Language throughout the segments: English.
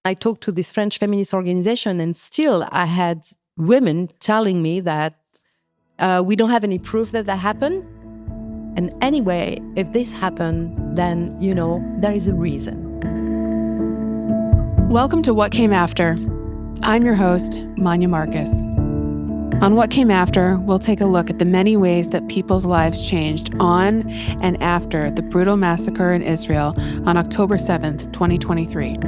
I talked to this French feminist organization, and still I had women telling me that we don't have any proof that happened. And anyway, if this happened, then, there is a reason. Welcome to What Came After. I'm your host, Manya Marcus. On What Came After, we'll take a look at the many ways that people's lives changed on and after the brutal massacre in Israel on October 7th, 2023.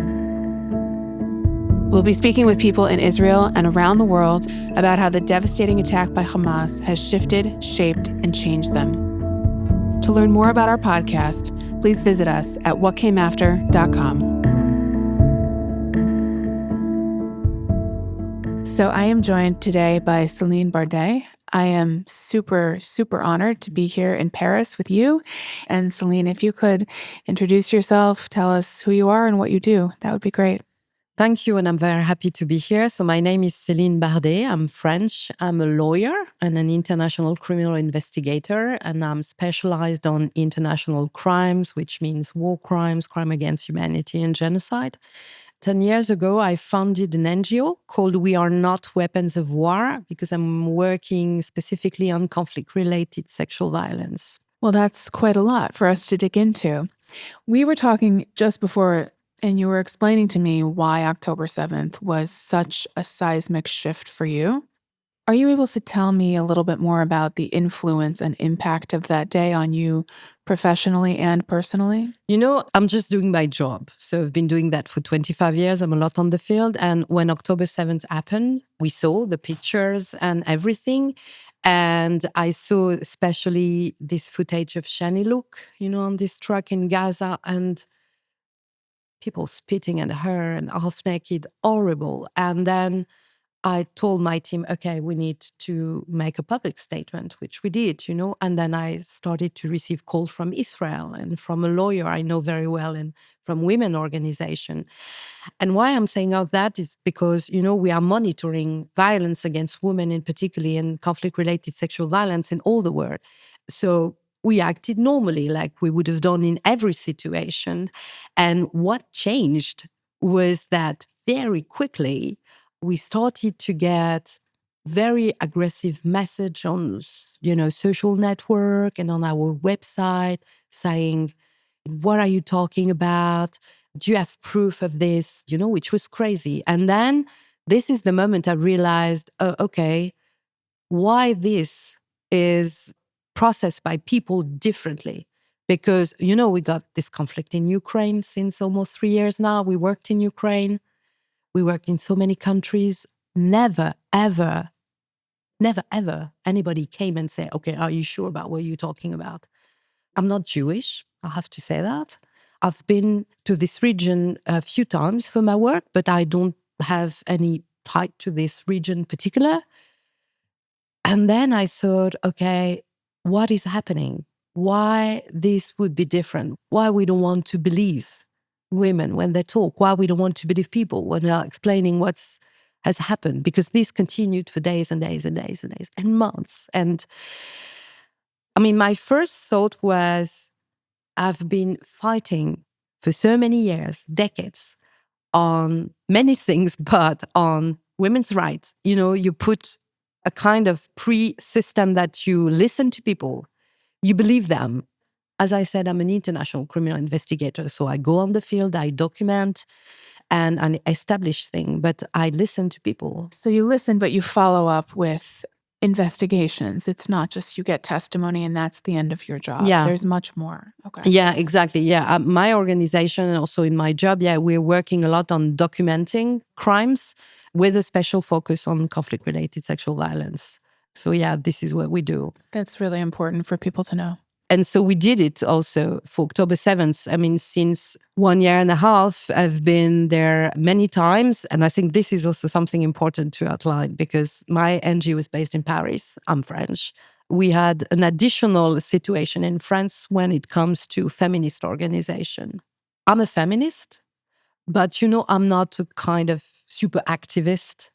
We'll be speaking with people in Israel and around the world about how the devastating attack by Hamas has shifted, shaped, and changed them. To learn more about our podcast, please visit us at whatcameafter.com. So I am joined today by Céline Bardet. I am super, super honored to be here in Paris with you. And Céline, if you could introduce yourself, tell us who you are and what you do, that would be great. Thank you, and I'm very happy to be here. So my name is Céline Bardet. I'm French. I'm a lawyer and an international criminal investigator, and I'm specialized on international crimes, which means war crimes, crime against humanity, and genocide. 10 years ago, I founded an NGO called We Are Not Weapons of War because I'm working specifically on conflict-related sexual violence. Well, that's quite a lot for us to dig into. We were talking just before, and you were explaining to me why October 7th was such a seismic shift for you. Are you able to tell me a little bit more about the influence and impact of that day on you professionally and personally? I'm just doing my job. So I've been doing that for 25 years. I'm a lot on the field. And when October 7th happened, we saw the pictures and everything. And I saw especially this footage of Shani Look, on this truck in Gaza, and people spitting at her and half naked, horrible. And then I told my team, okay, we need to make a public statement, which we did, and then I started to receive calls from Israel and from a lawyer I know very well and from women organization. And why I'm saying all that is because, we are monitoring violence against women in particularly and conflict-related sexual violence in all the world. So we acted normally like we would have done in every situation. And what changed was that very quickly, we started to get very aggressive message on, social network and on our website saying, what are you talking about? Do you have proof of this? Which was crazy. And then this is the moment I realized, okay, why this is processed by people differently. Because, we got this conflict in Ukraine since almost 3 years now. We worked in Ukraine. We worked in so many countries. Never, ever anybody came and said, okay, are you sure about what you're talking about? I'm not Jewish, I have to say that. I've been to this region a few times for my work, but I don't have any tie to this region in particular. And then I thought, okay, what is happening? Why this would be different? Why we don't want to believe women when they talk? Why we don't want to believe people when they are explaining what has happened? Because this continued for days and days and days and days and months. And my first thought was, I've been fighting for so many years, decades, on many things, but on women's rights. You put a kind of pre-system that you listen to people, you believe them. As I said, I'm an international criminal investigator, so I go on the field, I document and I establish things, but I listen to people. So you listen, but you follow up with investigations. It's not just you get testimony and that's the end of your job. Yeah. There's much more. Okay. Yeah, exactly. Yeah. My organization and also in my job, we're working a lot on documenting crimes with a special focus on conflict-related sexual violence. So this is what we do. That's really important for people to know. And so we did it also for October 7th. Since 1 year and a half, I've been there many times. And I think this is also something important to outline because my NGO is based in Paris. I'm French. We had an additional situation in France when it comes to feminist organization. I'm a feminist, but I'm not a kind of super activist.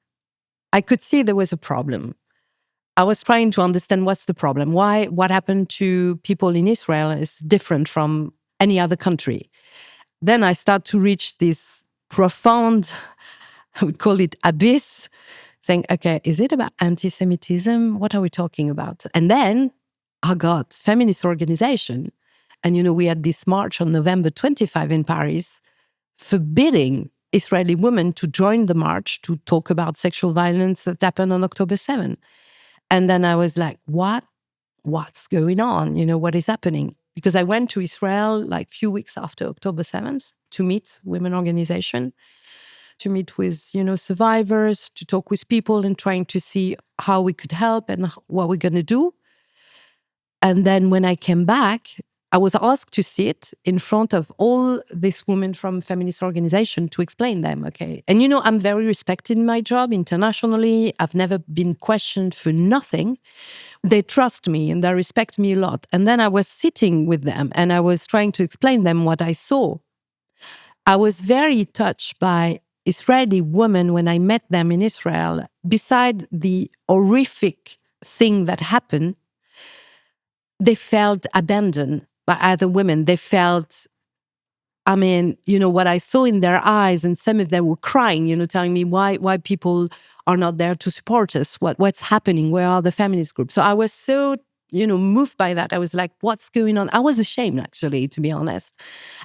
I could see there was a problem. I was trying to understand what's the problem. Why what happened to people in Israel is different from any other country. Then I start to reach this profound, I would call it abyss, saying, okay, is it about anti-Semitism? What are we talking about? And then I got feminist organization. And, we had this march on November 25 in Paris, forbidding Israeli women to join the march to talk about sexual violence that happened on October 7. And then I was like, what's going on? What is happening? Because I went to Israel like a few weeks after October 7th to meet women organization, to meet with, survivors, to talk with people and trying to see how we could help and what we're going to do. And then when I came back, I was asked to sit in front of all these women from feminist organization to explain them, okay? And I'm very respected in my job internationally. I've never been questioned for nothing. They trust me and they respect me a lot. And then I was sitting with them and I was trying to explain them what I saw. I was very touched by Israeli women when I met them in Israel. Beside the horrific thing that happened, they felt abandoned by other women. They felt, what I saw in their eyes, and some of them were crying, telling me why people are not there to support us. What's happening? Where are the feminist groups? So I was so, moved by that. I was like, what's going on? I was ashamed, actually, to be honest.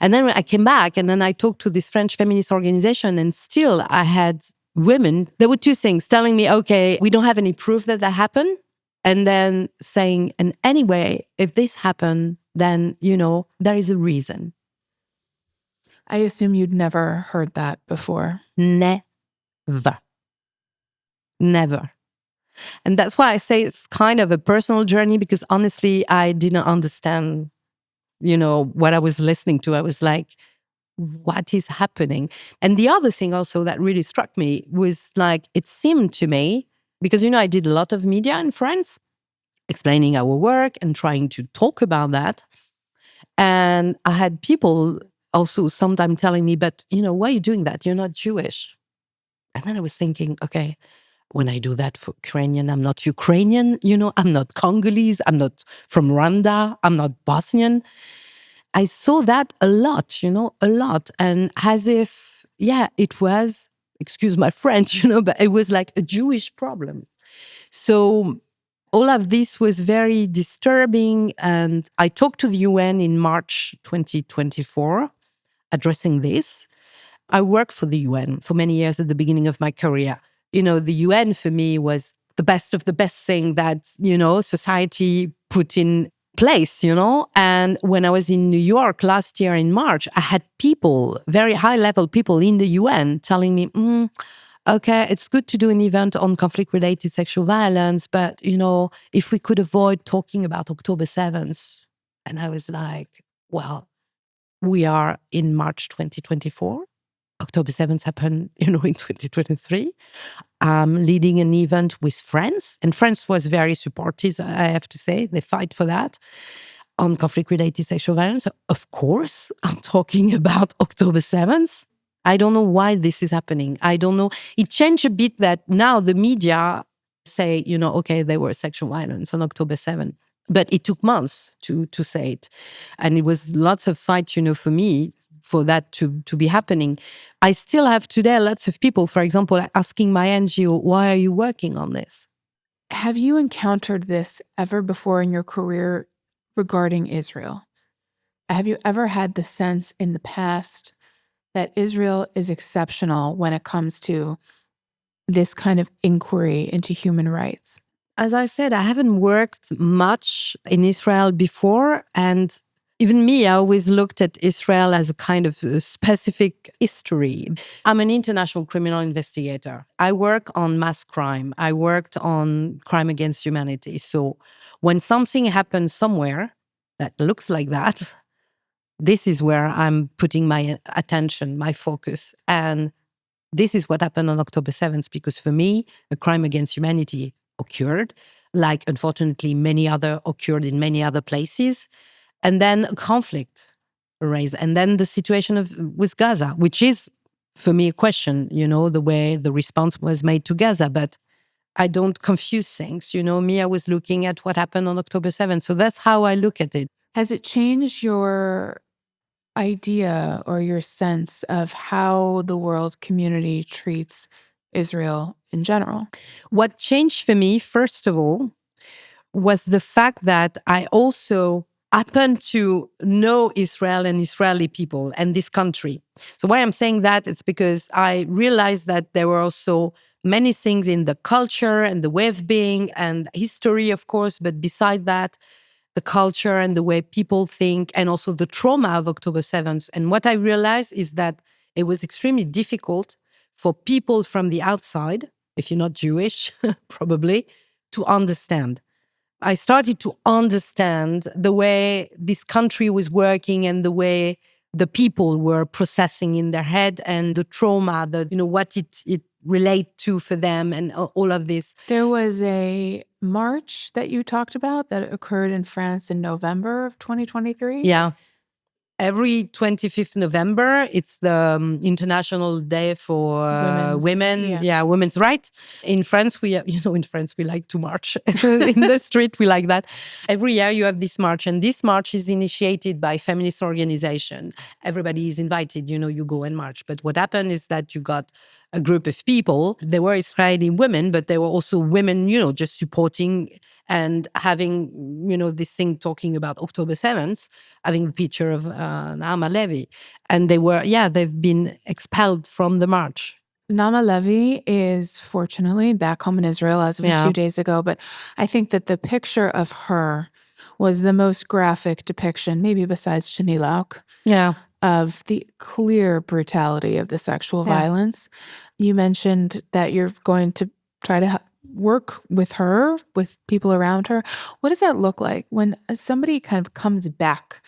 And then I came back and then I talked to this French feminist organization, and still I had women. There were two things telling me, okay, we don't have any proof that happened. And then saying, and anyway, if this happened, then, there is a reason. I assume you'd never heard that before. Never. And that's why I say it's kind of a personal journey, because honestly, I didn't understand, what I was listening to. I was like, what is happening? And the other thing also that really struck me was like, it seemed to me, because, I did a lot of media in France, explaining our work and trying to talk about that. And I had people also sometimes telling me, but, why are you doing that? You're not Jewish. And then I was thinking, okay, when I do that for Ukrainian, I'm not Ukrainian, I'm not Congolese, I'm not from Rwanda, I'm not Bosnian. I saw that a lot, a lot. And as if, it was, excuse my French, but it was like a Jewish problem. So all of this was very disturbing. And I talked to the UN in March 2024, addressing this. I worked for the UN for many years at the beginning of my career. The UN for me was the best of the best thing that, society put in place, And when I was in New York last year in March, I had people, very high level people in the UN telling me, okay, it's good to do an event on conflict-related sexual violence, but, if we could avoid talking about October 7th. And I was like, well, we are in March 2024. October 7th happened, in 2023. I'm leading an event with France, and France was very supportive, I have to say. They fight for that, on conflict-related sexual violence. So of course, I'm talking about October 7th. I don't know why this is happening. I don't know. It changed a bit that now the media say, okay, there were sexual violence on October 7th. But it took months to say it. And it was lots of fight, for me, for that to be happening. I still have today lots of people, for example, asking my NGO, why are you working on this? Have you encountered this ever before in your career regarding Israel? Have you ever had the sense in the past that Israel is exceptional when it comes to this kind of inquiry into human rights? As I said, I haven't worked much in Israel before. And even me, I always looked at Israel as a kind of a specific history. I'm an international criminal investigator. I work on mass crime. I worked on crime against humanity. So when something happens somewhere that looks like that, this is where I'm putting my attention, my focus. And this is what happened on October 7th, because for me, a crime against humanity occurred, like unfortunately many other occurred in many other places. And then a conflict arose. And then the situation with Gaza, which is, for me, a question, the way the response was made to Gaza. But I don't confuse things. Me, I was looking at what happened on October 7th. So that's how I look at it. Has it changed your idea or your sense of how the world community treats Israel in general? What changed for me, first of all, was the fact that I also happened to know Israel and Israeli people and this country. So why I'm saying that, it's because I realized that there were also many things in the culture and the way of being and history, of course, but beside that, the culture and the way people think, and also the trauma of October 7th. And what I realized is that it was extremely difficult for people from the outside, if you're not Jewish, probably, to understand. I started to understand the way this country was working and the way the people were processing in their head and the trauma, what it relate to for them and all of this. There was a march that you talked about that occurred in France in November of 2023. Yeah. Every 25th November, it's the International Day for women. Yeah, women's rights. In France, in France, we like to march. In the street, we like that. Every year you have this march, and this march is initiated by feminist organization. Everybody is invited, you go and march. But what happened is that you got a group of people. They were Israeli women, but they were also women, just supporting and having, this thing talking about October 7th, having a picture of Naama Levy. And they've been expelled from the march. Naama Levy is fortunately back home in Israel as of a few days ago, but I think that the picture of her was the most graphic depiction, maybe besides Shani Lauk, of the clear brutality of the sexual violence. You mentioned that you're going to try to work with her, with people around her. What does that look like when somebody kind of comes back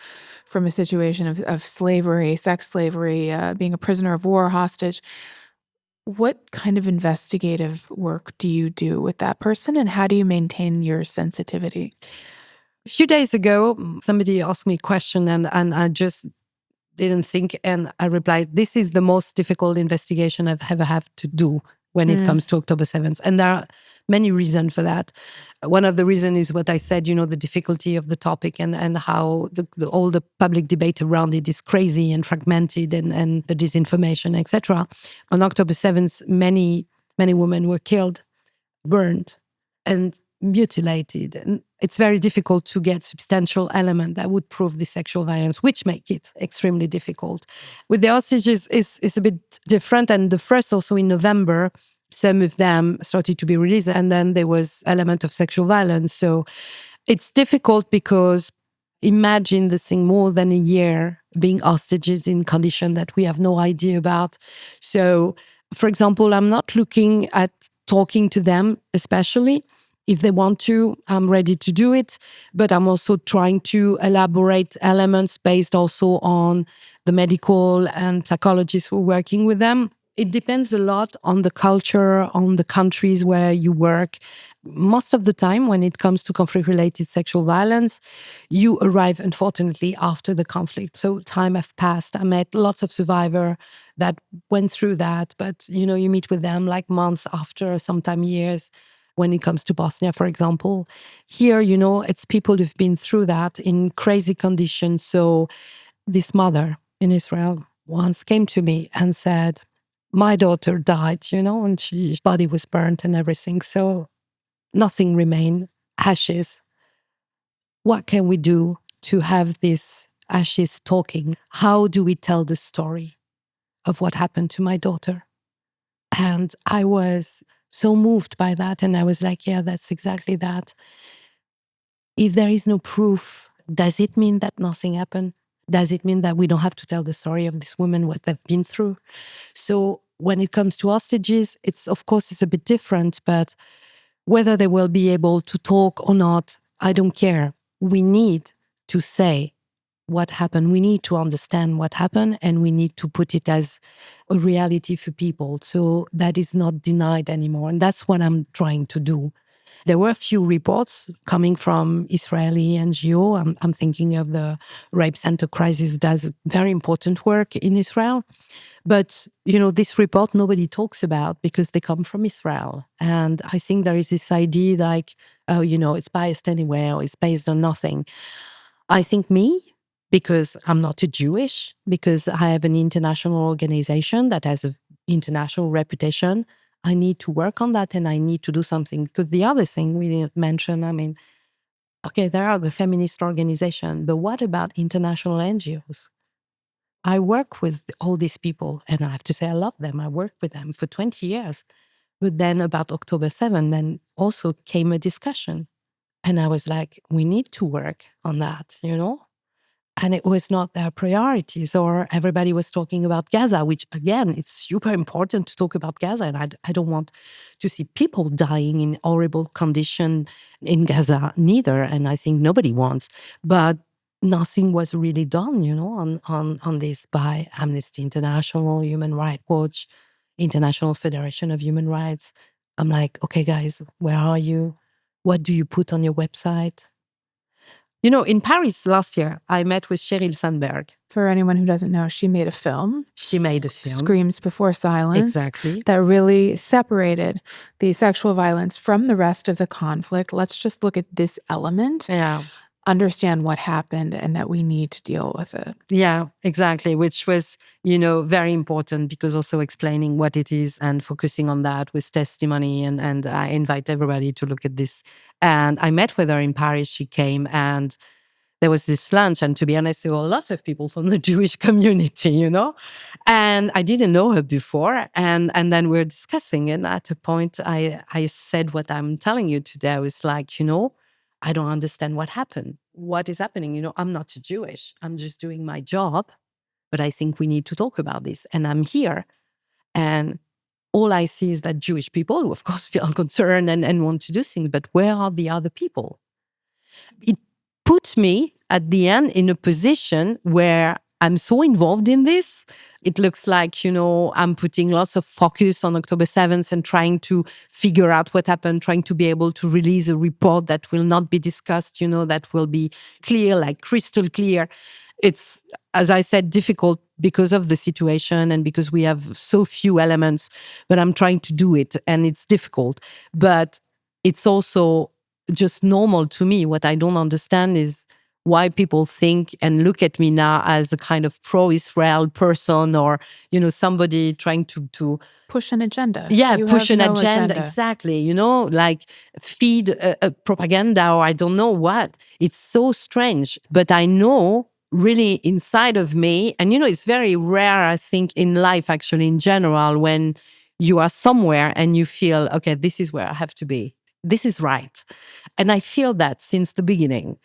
from a situation of slavery, sex slavery, being a prisoner of war, hostage? What kind of investigative work do you do with that person, and how do you maintain your sensitivity? A few days ago, somebody asked me a question and I just didn't think, and I replied, this is the most difficult investigation I've ever had to do when it comes to October 7th. And there are many reasons for that. One of the reasons is what I said, the difficulty of the topic and how all the public debate around it is crazy and fragmented and the disinformation, etc. On October 7th, many women were killed, burned, and mutilated. And it's very difficult to get substantial element that would prove the sexual violence, which make it extremely difficult. With the hostages, it's a bit different. And the first, also in November, some of them started to be released, and then there was element of sexual violence. So it's difficult because imagine this thing more than a year being hostages in condition that we have no idea about. So, for example, I'm not looking at talking to them, especially. If they want to, I'm ready to do it. But I'm also trying to elaborate elements based also on the medical and psychologists who are working with them. It depends a lot on the culture, on the countries where you work. Most of the time, when it comes to conflict-related sexual violence, you arrive, unfortunately, after the conflict. So time have passed. I met lots of survivors that went through that, but you meet with them like months after, sometimes years. When it comes to Bosnia, for example, here, it's people who've been through that in crazy conditions. So this mother in Israel once came to me and said, my daughter died, and her body was burnt and everything. So nothing remained, ashes. What can we do to have this ashes talking? How do we tell the story of what happened to my daughter? And I was so moved by that. And I was like, yeah, that's exactly that. If there is no proof, does it mean that nothing happened? Does it mean that we don't have to tell the story of this woman, what they've been through? So when it comes to hostages, it's a bit different, but whether they will be able to talk or not, I don't care. We need to say what happened. We need to understand what happened, and we need to put it as a reality for people. So that is not denied anymore. And that's what I'm trying to do. There were a few reports coming from Israeli NGO. I'm thinking of the Rape Center Crisis does very important work in Israel. But, this report nobody talks about because they come from Israel. And I think there is this idea like, oh, it's biased anyway, or it's based on nothing. I think because I'm not a Jewish, because I have an international organization that has an international reputation. I need to work on that and I need to do something. Because the other thing we didn't mention, I mean, okay, there are the feminist organizations, but what about international NGOs? I work with all these people and I have to say I love them. I worked with them for 20 years. But then about October 7th, then also came a discussion. And I was like, we need to work on that, you know? And it was not their priorities, or everybody was talking about Gaza, which again, it's super important to talk about Gaza. And I don't want to see people dying in horrible condition in Gaza neither. And I think nobody wants, but nothing was really done, you know, on this by Amnesty International, Human Rights Watch, International Federation of Human Rights. I'm like, okay, guys, where are you? What do you put on your website? You know, in Paris last year, I met with Sheryl Sandberg. For anyone who doesn't know, she made a film. She made a film. Screams Before Silence. Exactly. That really separated the sexual violence from the rest of the conflict. Let's just look at this element. Yeah. Understand what happened and that we need to deal with it. Yeah, exactly. Which was, you know, very important because also explaining what it is and focusing on that with testimony. And I invite everybody to look at this. And I met with her in Paris. She came and there was this lunch. And to be honest, there were lots of people from the Jewish community, you know, and I didn't know her before. And then we were discussing. And at a point, I said what I'm telling you today. I was like, you know, I don't understand what happened. What is happening? You know, I'm not Jewish. I'm just doing my job. But I think we need to talk about this. And I'm here. And all I see is that Jewish people, who of course feel concerned and want to do things, but where are the other people? It put me at the end in a position where I'm so involved in this. It looks like, you know, I'm putting lots of focus on October 7th and trying to figure out what happened, trying to be able to release a report that will not be discussed, you know, that will be clear, like crystal clear. It's, as I said, difficult because of the situation and because we have so few elements, but I'm trying to do it and it's difficult. But it's also just normal to me. What I don't understand is why people think and look at me now as a kind of pro-Israel person or, you know, somebody trying to push an agenda. Yeah, you push an no agenda. Exactly. You know, like feed a propaganda or I don't know what. It's so strange. But I know really inside of me, and you know, it's very rare, I think, in life, actually, in general, when you are somewhere and you feel, okay, this is where I have to be. This is right. And I feel that since the beginning.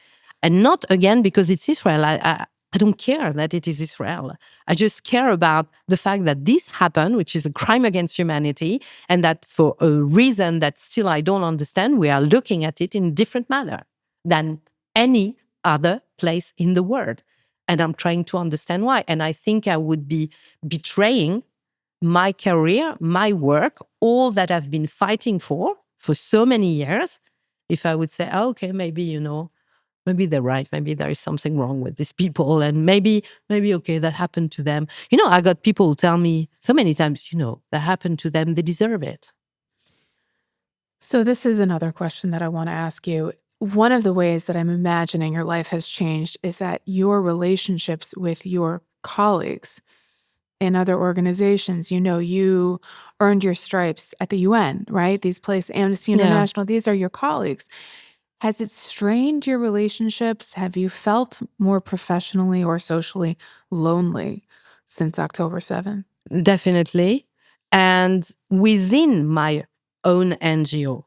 And not again because it's Israel. I don't care that it is Israel. I just care about the fact that this happened, which is a crime against humanity, and that for a reason that still I don't understand, we are looking at it in a different manner than any other place in the world. And I'm trying to understand why. And I think I would be betraying my career, my work, all that I've been fighting for so many years, if I would say, oh, okay, maybe, you know, maybe they're right. Maybe there is something wrong with these people. And maybe, okay, that happened to them. You know, I got people who tell me so many times, you know, that happened to them. They deserve it. So this is another question that I want to ask you. One of the ways that I'm imagining your life has changed is that your relationships with your colleagues in other organizations, you know, you earned your stripes at the UN, right? These places, Amnesty International, these are your colleagues. Has it strained your relationships? Have you felt more professionally or socially lonely since October 7th? Definitely. And within my own NGO,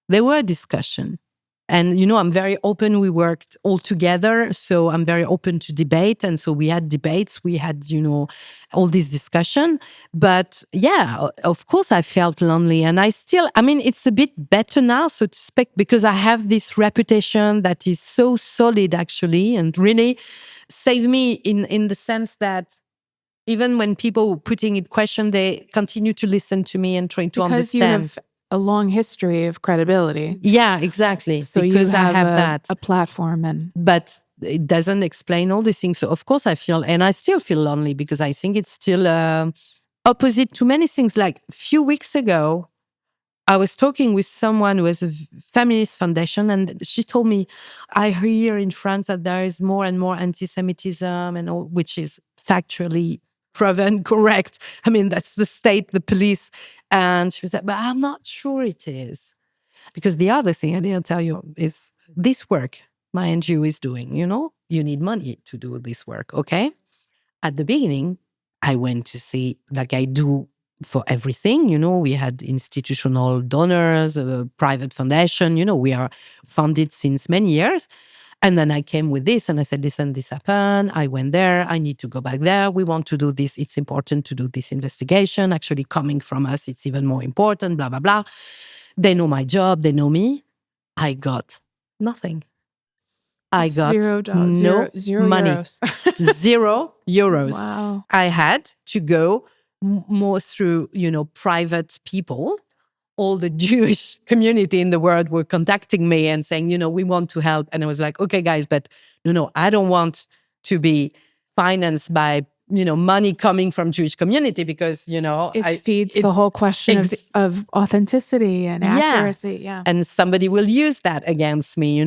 there were discussions. And, you know, I'm very open. We worked all together. So I'm very open to debate. And so we had debates. We had, you know, all this discussion. But yeah, of course, I felt lonely. And I still, I mean, it's a bit better now, so to speak, because I have this reputation that is so solid, actually, and really saved me in the sense that even when people putting in question, they continue to listen to me and trying to understand. Because you have a long history of credibility. Yeah, exactly. So because you have I have that. A platform. But it doesn't explain all these things. So of course I feel, and I still feel lonely because I think it's still opposite to many things. Like a few weeks ago, I was talking with someone who has a feminist foundation, and she told me, I hear in France that there is more and more anti-Semitism, and all, which is factually proven correct. I mean, that's the state, the police. And she was like, but I'm not sure it is. Because the other thing I didn't tell you is this work my NGO is doing, you need money to do this work, okay? At the beginning, I went to see, like I do for everything, we had institutional donors, a private foundation, we are funded since many years. And then I came with this and I said, listen, this happened. I went there. I need to go back there. We want to do this. It's important to do this investigation. Actually, coming from us, it's even more important, blah, blah, blah. They know my job. They know me. I got nothing. I got no zero money. euros. €0. Wow. I had to go more through, private people. All the Jewish community in the world were contacting me and saying, we want to help. And I was like, okay, guys, but no, I don't want to be financed by, money coming from Jewish community because, it feeds the whole question of authenticity and accuracy. Yeah. And somebody will use that against me,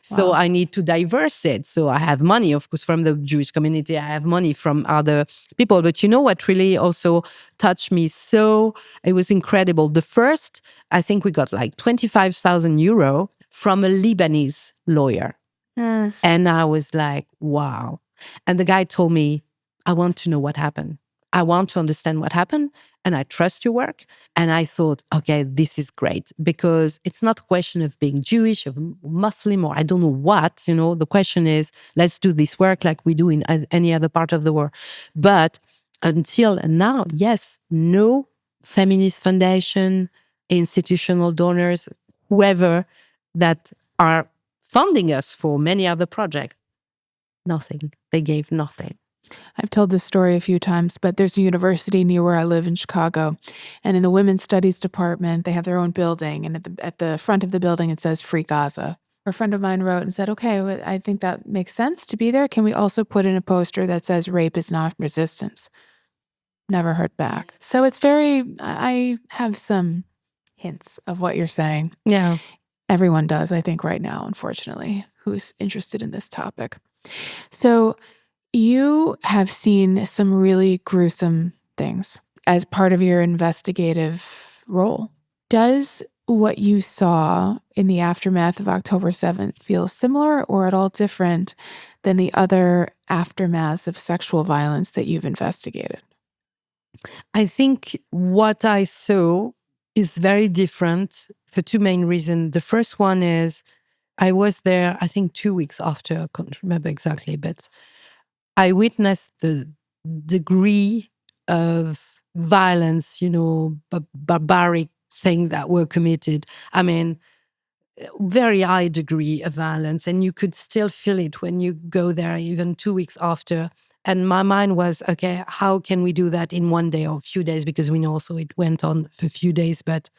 So I need to diverse it. So I have money, of course, from the Jewish community. I have money from other people. But what really also touched me? So it was incredible. The first, I think we got like 25,000 euro from a Lebanese lawyer. And I was like, wow. And the guy told me, I want to know what happened. I want to understand what happened. And I trust your work. And I thought, okay, this is great because it's not a question of being Jewish or Muslim or I don't know what, the question is, let's do this work like we do in any other part of the world. But until now, yes, no feminist foundation, institutional donors, whoever that are funding us for many other projects, nothing. They gave nothing. I've told this story a few times, but there's a university near where I live in Chicago. And in the women's studies department, they have their own building. And at the front of the building, it says Free Gaza. A friend of mine wrote and said, okay, well, I think that makes sense to be there. Can we also put in a poster that says rape is not resistance? Never heard back. So it's I have some hints of what you're saying. Yeah. Everyone does, I think, right now, unfortunately, who's interested in this topic. So you have seen some really gruesome things as part of your investigative role. Does what you saw in the aftermath of October 7th feel similar or at all different than the other aftermaths of sexual violence that you've investigated? I think what I saw is very different for two main reasons. The first one is I was there, I think 2 weeks after, I can't remember exactly, but I witnessed the degree of violence, barbaric things that were committed. I mean, very high degree of violence, and you could still feel it when you go there, even 2 weeks after. And my mind was, okay, how can we do that in one day or a few days? Because we know also it went on for a few days, but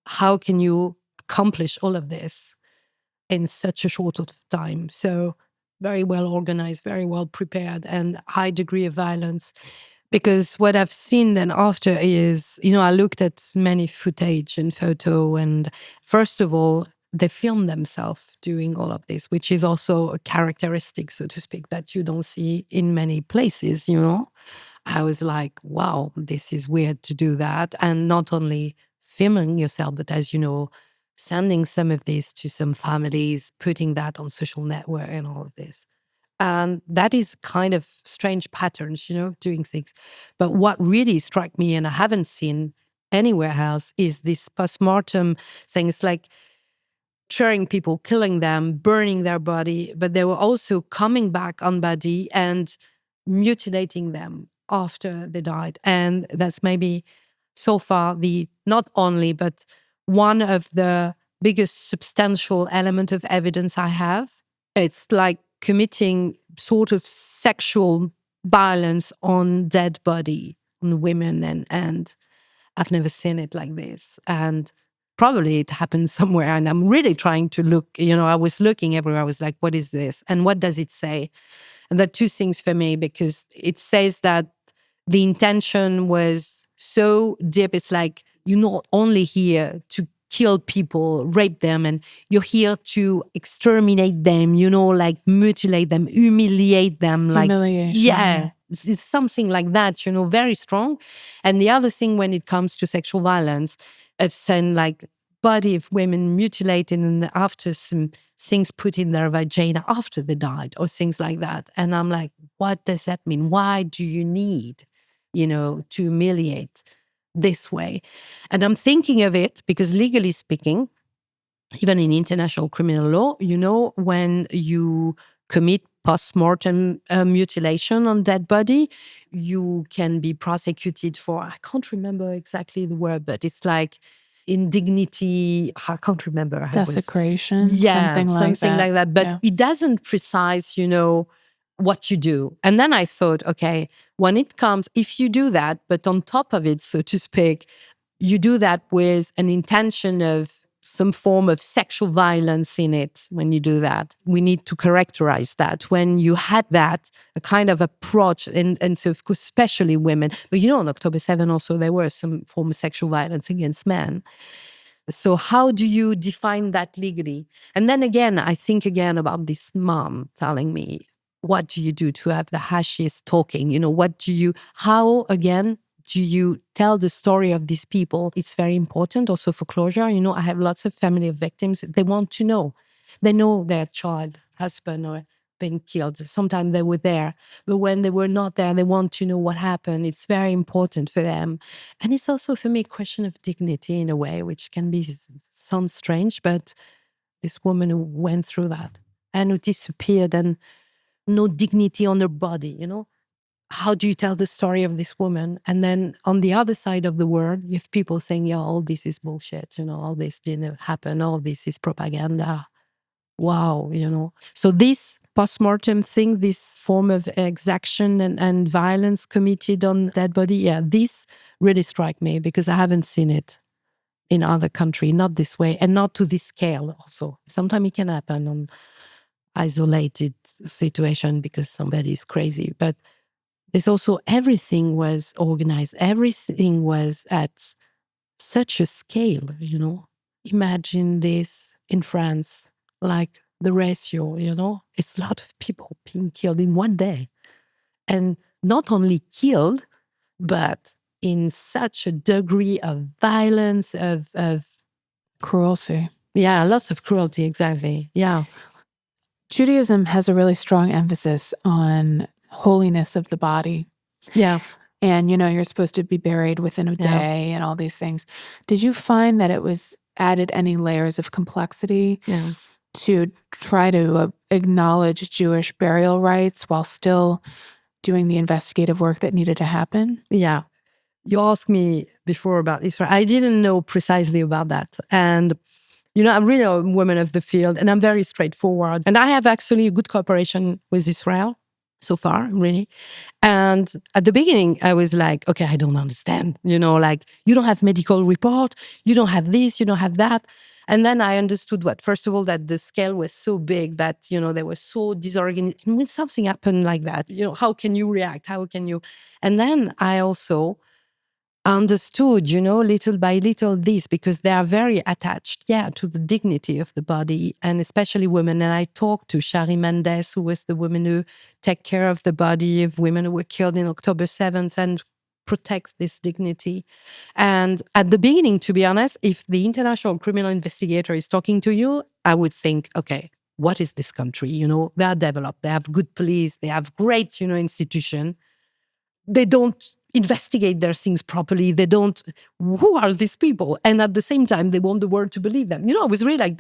how can you accomplish all of this in such a short of time? So very well organized, very well prepared, and high degree of violence. Because what I've seen then after is, I looked at many footage and photo, and first of all, they filmed themselves doing all of this, which is also a characteristic, so to speak, that you don't see in many places, I was like, wow, this is weird to do that. And not only filming yourself, but as you know, sending some of this to some families, putting that on social network and all of this. And that is kind of strange patterns, doing things. But what really struck me, and I haven't seen anywhere else, is this postmortem things like sharing people, killing them, burning their body, but they were also coming back on body and mutilating them after they died. And that's maybe so far the not only, but one of the biggest substantial element of evidence I have. It's like committing sort of sexual violence on dead body, on women, and I've never seen it like this. And probably it happened somewhere, and I'm really trying to look, I was looking everywhere. I was like, what is this? And what does it say? And there are two things for me, because it says that the intention was so deep. It's like you're not only here to kill people, rape them, and you're here to exterminate them, like mutilate them, humiliate them. Humiliation. Yeah, it's something like that, very strong. And the other thing when it comes to sexual violence, I've seen like body of women mutilated and after some things put in their vagina after they died or things like that. And I'm like, what does that mean? Why do you need, to humiliate this way? And I'm thinking of it because legally speaking, even in international criminal law, when you commit post-mortem mutilation on dead body, you can be prosecuted for, I can't remember exactly the word, but it's like indignity, I can't remember. Desecration, Yeah, something like that. But Yeah. it doesn't precise, what you do. And then I thought, okay, when it comes, if you do that, but on top of it, so to speak, you do that with an intention of some form of sexual violence in it when you do that. We need to characterize that. When you had that, a kind of approach, and so of course, especially women, but on October 7 also, there were some form of sexual violence against men. So how do you define that legally? And then again, I think again about this mom telling me, what do you do to have the hashiest talking? How again, do you tell the story of these people? It's very important also for closure. I have lots of family of victims. They want to know. They know their child, husband, or been killed. Sometimes they were there, but when they were not there, they want to know what happened. It's very important for them. And it's also for me a question of dignity in a way, which can sound strange, but this woman who went through that and who disappeared and no dignity on her body, how do you tell the story of this woman? And then on the other side of the world, you have people saying, yeah, all this is bullshit, all this didn't happen, all this is propaganda. Wow, So this post-mortem thing, this form of exaction and violence committed on dead body, yeah, this really struck me because I haven't seen it in other countries, not this way and not to this scale also. Sometimes it can happen on isolated situation because somebody is crazy, but there's also everything was organized. Everything was at such a scale, Imagine this in France, like the ratio, it's a lot of people being killed in one day. And not only killed, but in such a degree of violence, of cruelty. Yeah, lots of cruelty, exactly. Yeah. Judaism has a really strong emphasis on holiness of the body. Yeah. And, you're supposed to be buried within a day and all these things. Did you find that it was added any layers of complexity to try to acknowledge Jewish burial rites while still doing the investigative work that needed to happen? Yeah. You asked me before about Israel. I didn't know precisely about that. And I'm really a woman of the field and I'm very straightforward. And I have actually a good cooperation with Israel so far, really. And at the beginning, I was like, okay, I don't understand. Like, you don't have medical report, you don't have this, you don't have that. And then I understood first of all, that the scale was so big that, they were so disorganized. And when something happened like that, how can you react? How can you? And then I also understood, little by little this, because they are very attached, to the dignity of the body, and especially women. And I talked to Shari Mendes, who was the woman who take care of the body of women who were killed in October 7th and protects this dignity. And at the beginning, to be honest, if the international criminal investigator is talking to you, I would think, okay, what is this country? They are developed, they have good police, they have great, institution. They don't investigate their things properly. They don't, who are these people? And at the same time, they want the world to believe them. I was really like,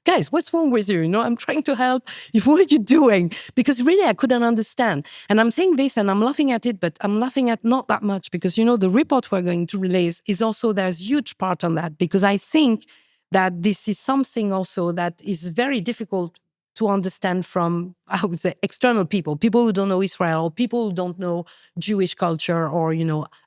guys, what's wrong with you? I'm trying to help. What are you doing? Because really, I couldn't understand. And I'm saying this and I'm laughing at it, but I'm laughing at not that much because, the report we're going to release is also, there's huge part on that, because I think that this is something also that is very difficult to understand from, I would say, external people who don't know Israel, people who don't know Jewish culture, or,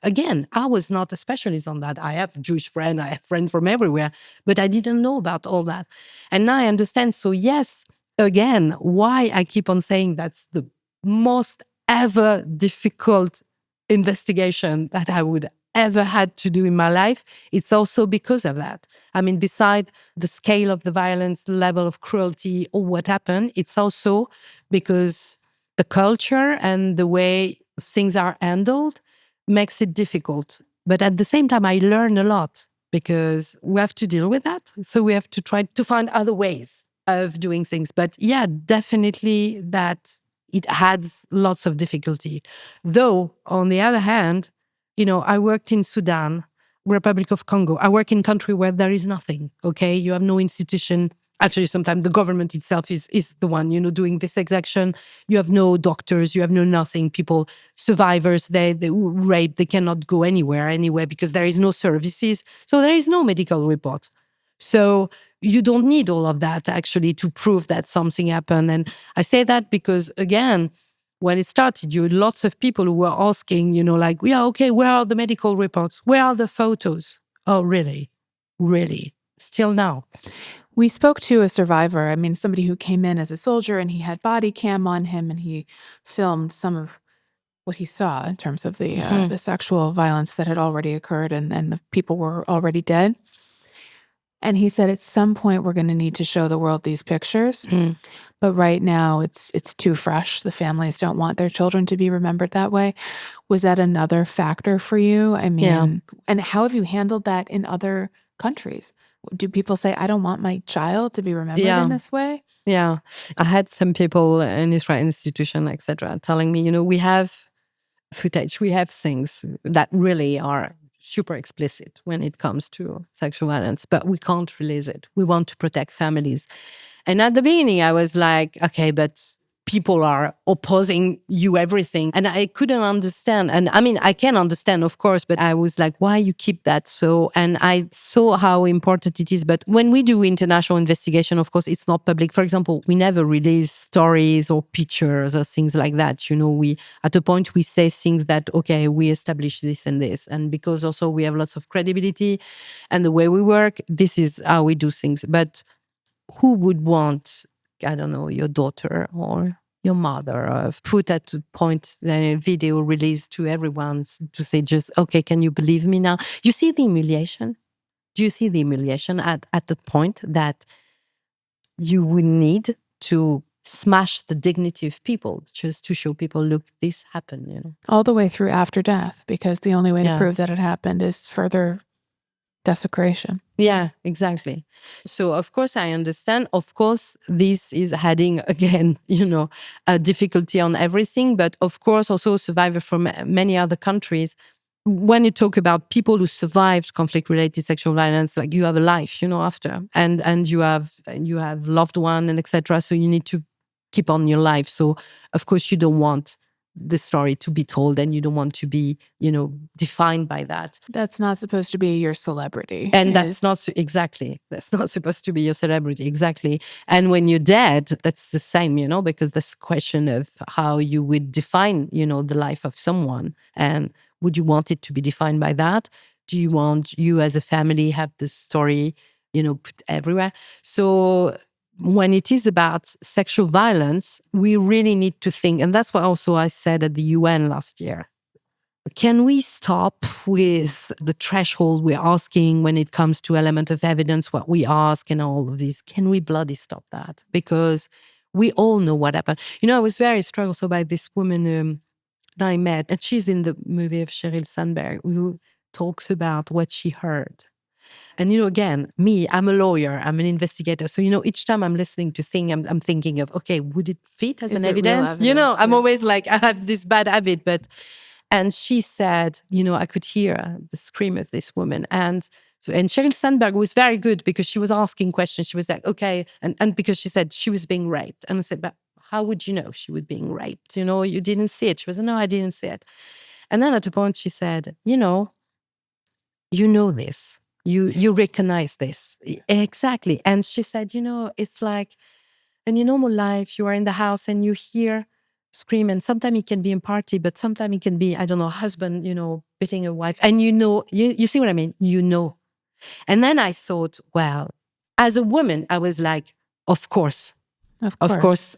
again, I was not a specialist on that. I have Jewish friends, I have friends from everywhere, but I didn't know about all that. And now I understand. So yes, again, why I keep on saying that's the most ever difficult investigation that I would ever had to do in my life, it's also because of that. I mean, beside the scale of the violence, the level of cruelty, or what happened, it's also because the culture and the way things are handled makes it difficult. But at the same time, I learn a lot because we have to deal with that. So we have to try to find other ways of doing things. But yeah, definitely that it adds lots of difficulty. Though, on the other hand, I worked in Sudan, Republic of Congo. I work in a country where there is nothing, okay? You have no institution. Actually, sometimes the government itself is the one, doing this exaction. You have no doctors, you have no nothing. People, survivors, they rape, they cannot go anywhere because there is no services. So there is no medical report. So you don't need all of that actually to prove that something happened. And I say that because, again, when it started, you had lots of people who were asking, like, yeah, okay, where are the medical reports? Where are the photos? Oh, really? Really? Still now? We spoke to a survivor. I mean, somebody who came in as a soldier and he had body cam on him and he filmed some of what he saw in terms of the sexual violence that had already occurred and the people were already dead. And he said, at some point, we're going to need to show the world these pictures. But right now, it's too fresh. The families don't want their children to be remembered that way. Was that another factor for you? I mean, and how have you handled that in other countries? Do people say, I don't want my child to be remembered in this way? Yeah. I had some people in Israel institution, etc., telling me, we have footage, we have things that really are super explicit when it comes to sexual violence, but we can't release it. We want to protect families. And at the beginning, I was like, okay, but people are opposing you everything. And I couldn't understand. And I mean, I can understand, of course, but I was like, why you keep that so? And I saw how important it is. But when we do international investigation, of course, it's not public. For example, we never release stories or pictures or things like that. We, at a point, we say things that, okay, we establish this and this. And because also we have lots of credibility and the way we work, this is how we do things. But who would want, I don't know, your daughter or your mother put at a point a video released to everyone to say just, okay, can you believe me now? You see the humiliation? Do you see the humiliation at the point that you would need to smash the dignity of people just to show people, look, this happened, All the way through after death, because the only way to prove that it happened is further desecration. Yeah, exactly. So, of course, I understand. Of course, this is adding, again, a difficulty on everything. But of course, also survivors from many other countries. When you talk about people who survived conflict-related sexual violence, like you have a life, after, and you have loved one and etc. So you need to keep on your life. So, of course, you don't want the story to be told and you don't want to be, defined by that. That's not supposed to be your celebrity. And that's not supposed to be your celebrity. Exactly. And when you're dead, that's the same, because this question of how you would define, the life of someone. And would you want it to be defined by that? Do you want you as a family have the story, put everywhere? So when it is about sexual violence, we really need to think, and that's what also I said at the UN last year. Can we stop with the threshold we're asking when it comes to element of evidence, what we ask and all of this? Can we bloody stop that? Because we all know what happened. I was very struck also by this woman that I met, and she's in the movie of Sheryl Sandberg, who talks about what she heard. And, again, me, I'm a lawyer, I'm an investigator. So, each time I'm listening to thing, I'm thinking of, okay, would it fit as an evidence? I'm always like, I have this bad habit. And she said, I could hear the scream of this woman. And Sheryl Sandberg was very good because she was asking questions. She was like, okay. And because she said she was being raped. And I said, but how would you know she was being raped? You didn't see it. She was like, no, I didn't see it. And then at a point she said, you know this. You recognize this. Exactly. And she said, it's like in your normal life, you are in the house and you hear scream, and sometimes it can be in party, but sometimes it can be, I don't know, husband, beating a wife. And you see what I mean? And then I thought, well, as a woman, I was like, of course,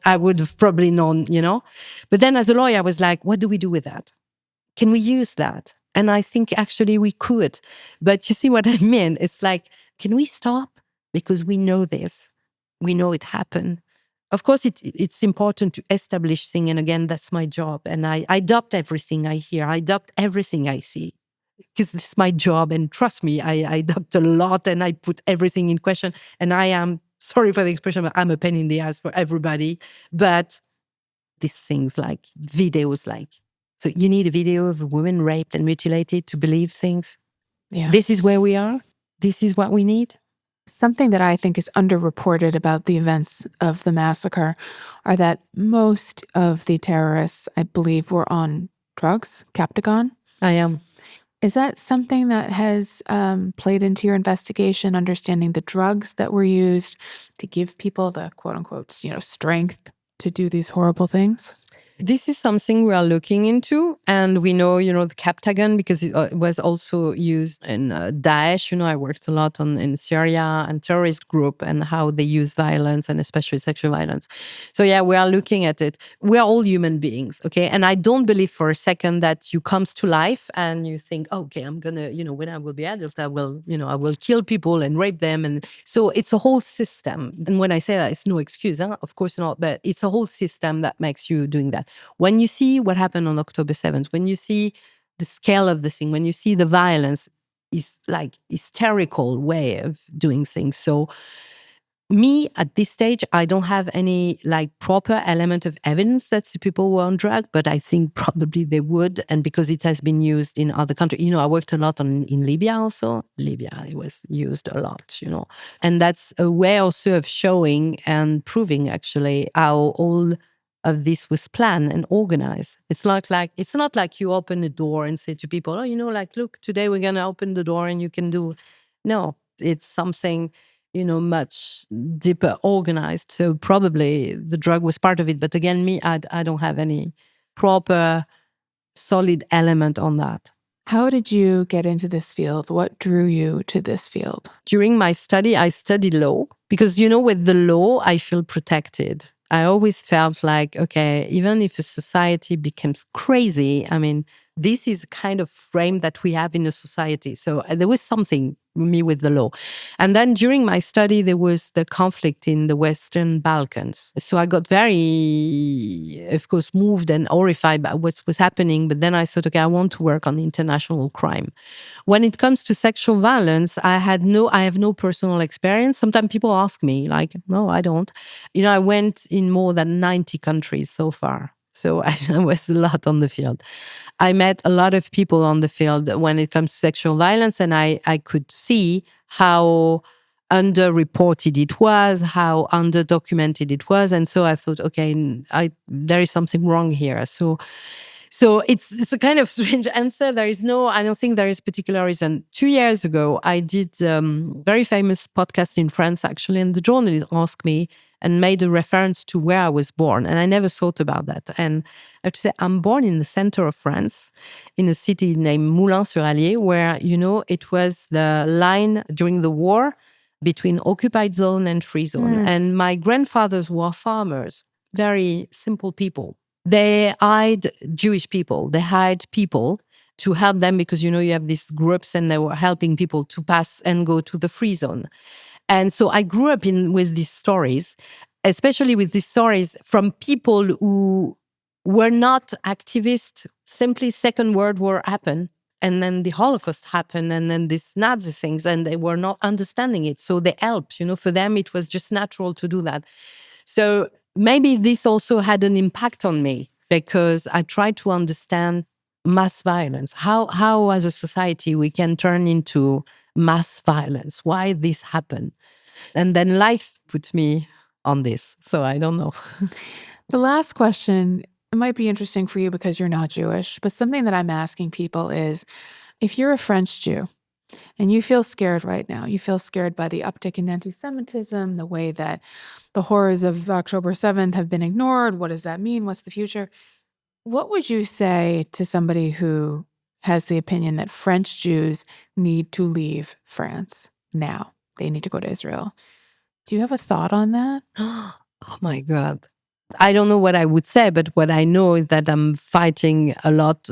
I would have probably known, But then as a lawyer, I was like, what do we do with that? Can we use that? And I think actually we could. But you see what I mean? It's like, can we stop? Because we know this. We know it happened. Of course, it's important to establish things. And again, that's my job. And I adopt everything I hear. I adopt everything I see. Because this is my job. And trust me, I adopt a lot and I put everything in question. And I am, sorry for the expression, but I'm a pain in the ass for everybody. But these things like videos, like, so you need a video of a woman raped and mutilated to believe things. Yeah. This is where we are. This is what we need. Something that I think is underreported about the events of the massacre are that most of the terrorists, I believe, were on drugs, Captagon. I am. Is that something that has played into your investigation, understanding the drugs that were used to give people the quote unquote, strength to do these horrible things? This is something we are looking into. And we know, the Captagon, because it was also used in Daesh. I worked a lot in Syria and terrorist group and how they use violence and especially sexual violence. So yeah, we are looking at it. We are all human beings, okay? And I don't believe for a second that you comes to life and you think, oh, okay, I'm gonna, when I will be adult, I will kill people and rape them. And so it's a whole system. And when I say that, it's no excuse, of course not, but it's a whole system that makes you doing that. When you see what happened on October 7th, when you see the scale of the thing, when you see the violence, it's like hysterical way of doing things. So me at this stage, I don't have any like proper element of evidence that the people were on drug, but I think probably they would. And because it has been used in other countries, I worked a lot in Libya also. Libya, it was used a lot, and that's a way also of showing and proving actually how all of this was planned and organized. It's not like you open a door and say to people, oh, like, look, today we're going to open the door and you can do. No, it's something much deeper organized. So probably the drug was part of it. But again, I don't have any proper solid element on that. How did you get into this field? What drew you to this field? During my study, I studied law because, with the law, I feel protected. I always felt like, okay, even if a society becomes crazy, this is a kind of frame that we have in a society. So there was something with me with the law. And then during my study, there was the conflict in the Western Balkans. So I got very, of course, moved and horrified by what was happening. But then I thought, okay, I want to work on international crime. When it comes to sexual violence, I have no personal experience. Sometimes people ask me, like, no, I don't. I went in more than 90 countries so far. So I was a lot on the field. I met a lot of people on the field when it comes to sexual violence, and I could see how underreported it was, how underdocumented it was. And so I thought, okay, there is something wrong here. So it's a kind of strange answer. I don't think there is a particular reason. 2 years ago, I did very famous podcast in France, actually, and the journalist asked me and made a reference to where I was born. And I never thought about that. And I have to say, I'm born in the center of France, in a city named Moulins-sur-Allier, where, it was the line during the war between occupied zone and free zone. And my grandfathers were farmers, very simple people. They hired Jewish people. They hired people to help them because, you have these groups and they were helping people to pass and go to the free zone. And so I grew up with these stories, especially with these stories from people who were not activists. Simply Second World War happened. And then the Holocaust happened, and then these Nazi things, and they were not understanding it. So they helped, for them, it was just natural to do that. So maybe this also had an impact on me because I tried to understand mass violence, how as a society we can turn into mass violence, why this happened. And then life put me on this. So I don't know. The last question, it might be interesting for you because you're not Jewish, but something that I'm asking people is, if you're a French Jew and you feel scared right now, you feel scared by the uptick in anti-Semitism, the way that the horrors of October 7th have been ignored, what does that mean? What's the future? What would you say to somebody who has the opinion that French Jews need to leave France now? They need to go to Israel. Do you have a thought on that? Oh my God. I don't know what I would say, but what I know is that I'm fighting a lot.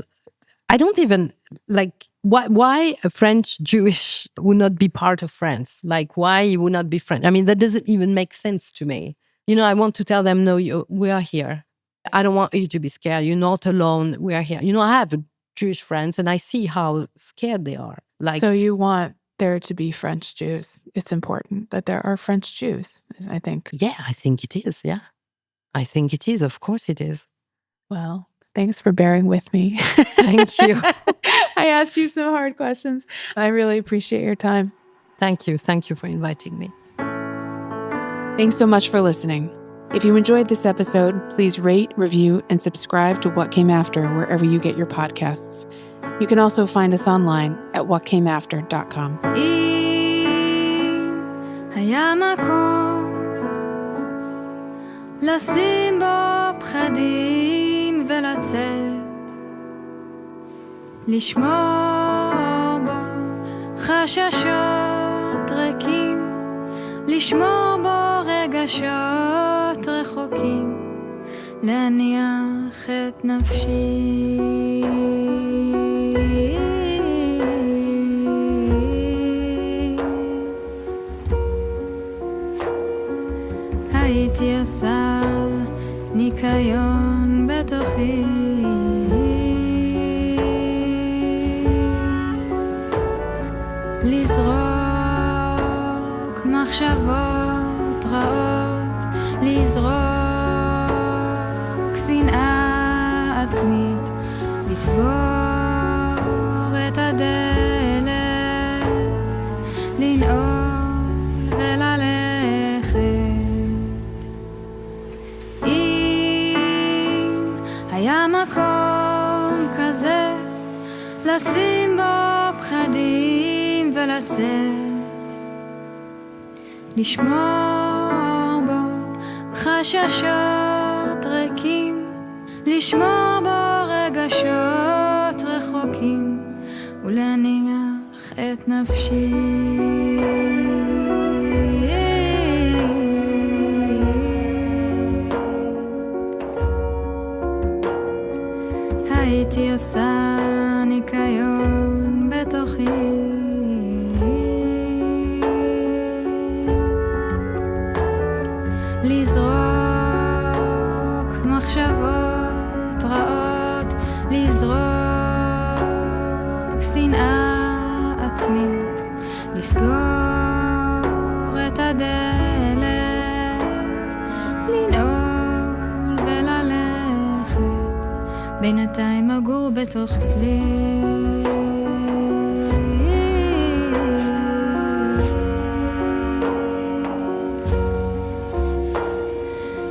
I don't even like why a French Jewish would not be part of France. Like why you would not be French. I mean, that doesn't even make sense to me. I want to tell them, no, we are here. I don't want you to be scared. You're not alone. We are here. I have Jewish friends and I see how scared they are. Like, so you want there to be French Jews. It's important that there are French Jews, I think. Yeah, I think it is. Yeah, I think it is. Of course it is. Well, thanks for bearing with me. Thank you. I asked you some hard questions. I really appreciate your time. Thank you. Thank you for inviting me. Thanks so much for listening. If you enjoyed this episode, please rate, review, and subscribe to What Came After wherever you get your podcasts. You can also find us online at whatcameafter.com. היה מקום לשים בו פחדים ולצאת, לשמור בו חששות ריקים, לשמור בו רגשות רחוקים, להניח את נפשי. הייתי עושה ניקיון בתוכי, לזרוק מחשבות רעות, לזרוק שנאה עצמית, לסגור את הדלת, לנעול וללכת. אם היה מקום כזה לשים בו פחדים ולצאת, לשמור בו חששות ריקים, לשמור בו רגשות רחוקים, ולהניח את נפשי. הייתי עושה ניקיון בתוכי, לזרוק מחשבות רעות, לזרוק שנאה עצמית, לסגור את הדלת, לנעול וללכת, בינתיים אגור בתוך צליל.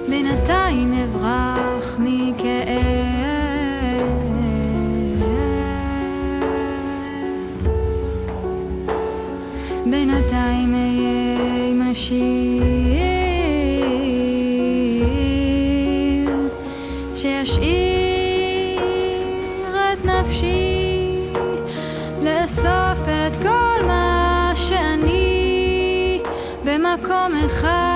בינתיים אברח מכאב, בינתיים אהיה עם השיר שישאיר את נפשי, לאסוף את כל מה שאני במקום אחד,